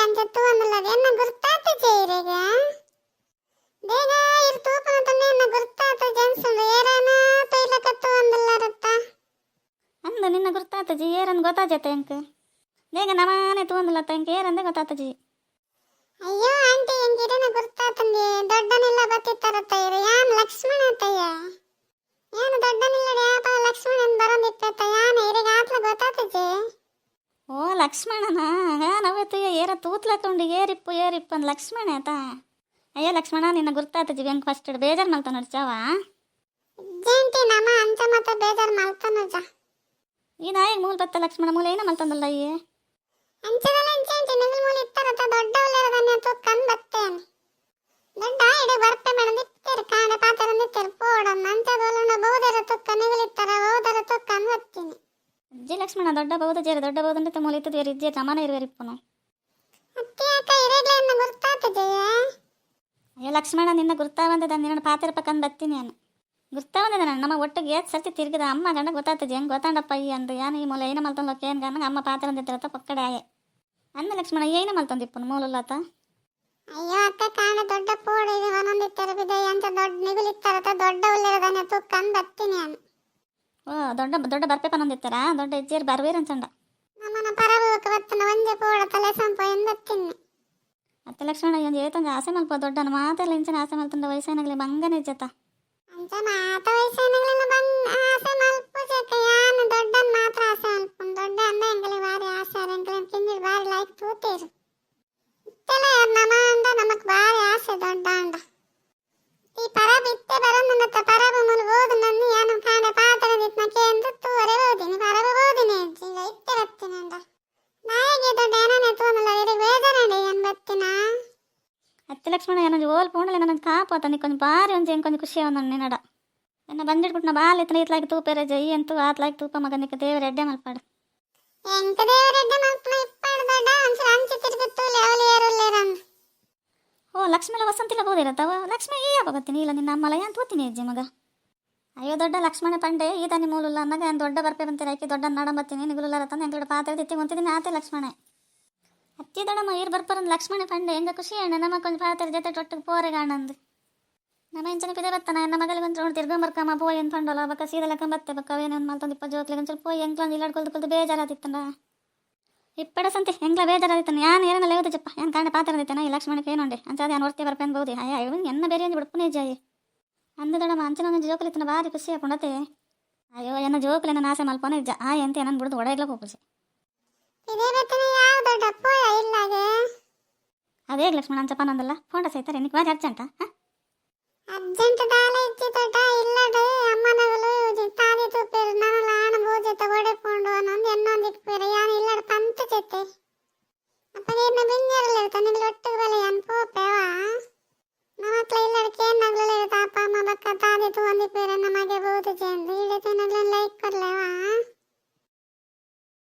ಅಂಚತ್ತು ಅನ್ನಲ್ಲದು ಎನ್ನ ಗುರ್ತಾತ ಚೇರೆಗ ಬೇಗ ಇರ್ ತೂಪನ ತನ್ನೆ ಎನ್ನ ಗುರ್ತಾತ ಜನ್ಸಂದು ಏರಾನ ತೈಲಕತ್ತು ಅನ್ನಲ್ಲರತ್ತ ಅಂದ ನಿನ್ನ ಗುರ್ತಾತಜಿ ಏರನ್ ಗೊತ್ತಾಜತ್ತೆ ಅಂಕ ಬೇಗ ನಮಾನೆ ತೂಂದಿಲ್ಲತ್ತ ಇಂಕ ಏರಂದೆ ಗೊತ್ತಾತಜಿ. ಅಯ್ಯೋ ಆಂಟಿ ಎಂಗಿರನ ಗುರ್ತಾತಂದಿ ದೊಡ್ಡನೆಲ್ಲ ಬತ್ತಿತ್ತಾರತ್ತ ಇರು ಯಾನ್ ಲಕ್ಷ್ಮಣ ಅತ್ತಯ್ಯ ಏನು ದೊಡ್ಡನಿಲ್ಲಡೆ ಆಪ ಲಕ್ಷ್ಮಣನ್ ಬರಂದಿತ್ತ ಯಾನ ಇರಿಗೆ ಆತ್ಲ ಗೊತ್ತಾತಜಿ. ಓ ಲಕ್ಷ್ಮಣನ ನಾವತ್ತು ಏರ ತೂತ್ಲಕೊಂಡು ಏರಿಪ್ಪು ಅಂದ್ ಲಕ್ಷ್ಮಣ ಆತ. ಅಯ್ಯೋ ಲಕ್ಷ್ಮಣ ನಿನ್ನ ಗುರ್ತಾತಜಿ ಬೆಂಕ್ ಫಸ್ಟ್ ಬೇಜಾರು ಮಲ್ತ ನೋಡಿ ಚಾವ ಜೇಂಟಿ ನಮ್ಮ ಅಂಚ ಮತ ಬೇಜಾರ್ ಮಲ್ತನಜ ಈ ನಾಯಿಗೆ ಮೂಲ ಬತ್ತ ಲಕ್ಷ್ಮಣ ಮೂಲ ಏನ ಮಲ್ತಂದಲ್ಲ ಅಯ್ಯೇ ಅಂಚದಲ್ಲ ಅಂಚೇಂಟಿ ನಿಗಲ್ ಮೂಲ ಇತ್ತಾರತ ದೊಡ್ಡ ಉಳ್ಳರದನ್ನ ತೂಕನ್ ಬತ್ತೇನೆ ದೊಡ್ಡ ಇಡೆ ಬರ್ಪೆ ಮಾಡದಿತ್ತೇರು ಕಾಣೆ ಪಾತ್ರ ನಿತ್ತೇರು ಪೋಡನ್ನ ಅಂಚದೊಲನ ಬಹುದರ ತುಕ್ಕ ನಿಗಲಿತ್ತಾರ ಬಹುದರ ತುಕ್ಕನ್ ಬತ್ತೀನಿ. ಅಜ್ಜಿ ಲಕ್ಷ್ಮಣ ದೊಡ್ಡ ಬಹುದು ಜೇರು ದೊಡ್ಡ ಬಹುದು ಅಂತ ಮೂಲ ಇತ್ತದ ಇಜ್ಜೆ ನಮನ ಇರುವರಿಪ್ಪನು ಅತ್ತೆ ಅಕ್ಕ ಇರಗ್ಲೆನ್ನ ಗುರ್ತಾತಜೆಯ. ಅಯ್ಯೋ ಲಕ್ಷ್ಮಣ ನಿನ್ನ ಗುರ್ತಾ ಬಂದದ ನಿನ್ನ ಪಾತ್ರ ಪಕ್ಕಂದು ಬತ್ತೀನಿ ನಾನು ಗುರ್ತಾ ಬಂದದ ನಾನು ನಮ್ಮ ಒಟ್ಟಿಗೆ ಏತ್ ಸರ್ತಿ ತಿರುಗಿದ ಅಮ್ಮ ಗಂಡ ಗೊತ್ತಾತಜಿ ಹೆಂಗೆ ಗೊತ್ತಾಂಡಪ್ಪ ಈ ಅಂದು ಯಾನು ಈ ಮೂಲ ಏನ ಮಲ್ತಂದು ಏನು ಗಂಗ ಅಮ್ಮ ಪಾತ್ರ ಅಂದಿತ್ತರತ್ತ ಪಕ್ಕಡೆ ಆಯೆ ಅಂದ ಲಕ್ಷ್ಮಣ ಏನ ಮಲ್ತಂದಿಪ್ಪನು ಮೂಲಲ್ಲತ್ತ. ಅಯ್ಯೋ ಅಕ್ಕ ಕಾಣ ದೊಡ್ಡ ಪೋಡ ಇದು ಒಂದೊಂದಿತ್ತರ ಬಿದೆ ಅಂತ ದೊಡ್ಡ ನಿಗುಲಿತ್ತಾರತ ದೊಡ್ಡ ಉಳ್ಳರದನ್ನ ತೂಕನ್ ಬತ್ತೀನಿ ನಾನು. ಓ ದೊಡ್ಡ ದೊಡ್ಡ ಬರ್ಪೆ ಪನೊಂದಿತ್ತಾರ ದೊಡ್ಡ ಹೆಜ್ಜೇರು ಬರ್ವೇರು ಅನ್ಸಂಡ ನಮ್ಮನ ಪರಭೂಕ ಬತ್ತನ ಒಂದೇ ಪೋಡ ತಲೆ ಸಂಪ ಎಂದು ಬತ್ತೀನಿ. ಅತ್ತೆ ಲಕ್ಷ್ಮಣ ಒಂದು ಏತಂದು ಆಸೆ ಮಲ್ಪ ದೊಡ್ಡನ ಮಾತೆಲ್ಲ ಇಂಚನ ಆಸೆ ಮಲ್ತಂಡ ವಯಸ್ಸಾನಾಗಲಿ ಬಂಗನೆ ಇಜ್ಜತ ಅಂಚ ಮಾತ ವಯಸ್ಸೇನಗಳನ್ನ ಬಂದ್ ಆಸೆ ಮಲ್ಪು ಜಕ ಯಾನು ದೊಡ್ಡನ್ ಮಾತ್ರ ಆಸೆ ಮಲ್ಪುನ್ ದೊಡ್ಡ ಅಂದ ಎಂಗಲಿ ಬಾರಿ ಆಸೆ ಎಂಗಲಿ ಪಿಂಜಿಲ್ ಬಾರಿ ಲೈಕ್ ತೂತೇರು ಇತ್ತೆಲ್ಲ ನಮ ಅಂದ ನಮಕ್ ಬಾರಿ ಆಸೆ ದೊಡ್ಡ ಅಂಡ ಈ ಪರಬ ಇತ್ತೆ ಬರಂದತ್ತ ಪರಬ ಮುಲು ಓದು ನನ್ನ ಯಾನು ಕಾಣೆ ಪಾತ್ರದಿತ್ನ ಕೇಂದ್ರ ತೂವರೆ ಓದಿನಿ ಪರಬ ಓದಿನಿ ಅಜ್ಜಿ ಇತ್ತೆ ಬತ್ತಿನಿ ಅಂದ ನಾಯಿಗೆ ದೊಡ್ಡ ಏನನೆ ತೋನಲ್ಲ ಇರಿಗೆ ಬೇಜಾರಂಡಿ ಏನ್ ಬತ್ತಿನ. ಅತ್ತೆ ಲಕ್ಷ್ಮಣ ಏನೊಂದು ಓಲ್ ಪೋಣಲೆ ನನಗೆ ಕಾಪಾತ ನಿಕ್ಕೊಂದು ಬಾರಿ ಒಂದು ಎಂಕೊಂದು ಖುಷಿ ಅವನ ನಿನ್ನಡ ನನ್ನ ಬಂದಿಟ್ಬಿಟ್ಟು ನಾ ಬಾಲ್ ಎತ್ತನ ಇತ್ಲಾಗಿ ತೂಪೇರೆ ಜೈ ಅಂತೂ ಆತ್ಲಾಗಿ ತೂಪ ಮಗ ನಿಕ್ಕ ದೇವ್ರ ಎಡ್ಡೆ ಮಲ್ಪಾಡು ಎಂಕ ದೇವರೆಡ್ಡೆ ಮಲ್ಪನ ಇಪ್ಪಾಡು ದೊಡ್ಡ ಒಂದ್ಸಲ ಅಂಚೆ ತಿರುಗುತ್ತೂ ಲೆವಲಿ ಏರುಲ್ಲೇರಂದು. ಓ ಲಕ್ಷ್ಮಿಲ ವಸಂತಿಲ ಬೋದಿರತ್ತವ ಲಕ್ಷ್ಮಿ ಈ ಯಾವಾಗತ್ತೀನಿ ಇಲ್ಲ ನಿನ್ನ ಅಮ್ಮಲ ಏನು ತೂತೀನಿ ಅಜ್ಜಿ ಮಗ. ಅಯ್ಯೋ ದೊಡ್ಡ ಲಕ್ಷ್ಮಣ ಪಂಡೆ ಈ ತಾನಿ ಮೂಲಲ್ಲ ಅಂದಾಗ ಏನು ದೊಡ್ಡ ಬರ್ಪೆ ಬಂತೀರ ಆಕಿ ದೊಡ್ಡ ನಡಂಬತ್ತೀನಿ ನಿಗುಲಲ್ಲ ತಂದು ಎಂಗಡೆ ಪಾತ್ರ ತಿತ್ತಿ ಮುಂತಿದ್ದೀನಿ ಆತೆ ಲಕ್ಷ್ಮಣ ಅತ್ತಿ ದೊಡ್ಡಮ್ಮ ಈರು ಬರ್ಪರಂದು ಲಕ್ಷ್ಮಣ ಪಂಡೆ ಹೆಂಗ ಖುಷಿ ಅಣ್ಣ ನಮ್ಮ ಕೊಂಚ ಪಾತ್ರ ಜೊತೆ ಟೊಟ್ಟಿಗೆ ಪೋರೆಗಾಣಂದು ನಮ್ಮ ಎಂಚನ ಪಿದೆ ಬತ್ತಾನ ನನ್ನ ಮಗಳಿಗೆ ಒಂದು ತಿರ್ಗಂಬರ್ಕಮ್ಮ ಪೋಯ್ ಏನು ಪಂಡಲ್ಲ ಬಕ್ಕ ಸೀದಾ ಲೆಕ್ಕ ಬತ್ತೆ ಬಕ್ಕ ಅವೇನೇನು ಮಲ್ತೊಂದು ಇಪ್ಪ ಜೋಕ್ಲಿಗೆ ಒಂದು ಸ್ವಲ್ಪ ಪೋಯ್ ಎಂಕ್ಲೊಂದು ಇಲ್ಲಾಡ್ಕೊಳ್ದು ಬೇಜಾರಾದಿತ್ತಂಡ ಇಪ್ಪಡ ಸಂತೆ ಹೆಂಗ್ಲ ಬೇಜಾರಾದಿತ್ತಾನೆ ಯಾನು ಏನೇನಲ್ಲ ಯಾವ್ದು ಜಪ್ಪ ಏನು ಕಾಣೆ ಪಾತ್ರ ದಿತ್ತಾನ ಈ ಲಕ್ಷ್ಮಣಕ್ಕೆ ಏನೊಂಡೆ ಅಂಚಾದ ಏನು ಹೊರ್ತಿ ಬರ್ಪೇನು ಬಹುದಿ ಅಯ್ಯ ಇವನು ಎನ್ನ ಬೇರೆ ಒಂದು ಬಿಡ್ಪುನೇ ಜಾಯಿ ಅಂದ ದೊಡ್ಡಮ್ಮ ಅಂಚನ ಒಂದು ಜೋಕಲಿತ್ತನ ಭಾರಿ ಖುಷಿ ಹಾಕೊಂಡತೆ ಅಯ್ಯೋ ಎನ್ನ ಜೋಕಲಿ ನನ್ನ ಆಸೆ ಮಲ್ಪೋನೆ ಇಜ್ಜ ಆ ಎಂತ ಏನನ್ನು ಬಿಡ್ದು ಒಡೆಗ್ಲಕ್ಕೆ ಹೋಗ್ಬಿಸಿ ಇದೇ ಬತ್ತಿನ ಯಾವ ದೊಡ್ಡ ಪೋಯ ಇಲ್ಲಾಗೆ ಅದೇ ಲಕ್ಷ್ಮಣ ಅಂಚಪ್ಪ ನಂದಲ್ಲ ಫೋಂಡ ಸೈತಾರೆ ನಿಕ್ ಬಾರಿ ಅರ್ಜೆಂಟ ಅರ್ಜೆಂಟ್ ದಾಲ ಇಚ್ಚಿ ದೊಡ್ಡ ಇಲ್ಲಡೆ ಅಮ್ಮನಗಳು ತಾಲಿ ತೂಪೇರು ನನಲ ಆಣ ಭೋಜತ ಒಡೆಕೊಂಡು ಅನ್ನೊಂದು ಎನ್ನೊಂದು ಇಟ್ಪೇರು ಯಾನು ಇಲ್ಲಡ ಪಂತ ಚೆತ್ತೆ ಅಪ್ಪ ನೀರ್ನ ಬಿಂಜರಲ್ಲ ನಿಗಲು ಒಟ್ಟಿಗೆ ಬಲೆ ಯಾನು ಪೋಪೆವಾ ನಮ್ಮಕ್ಲ ಇಲ್ಲಡ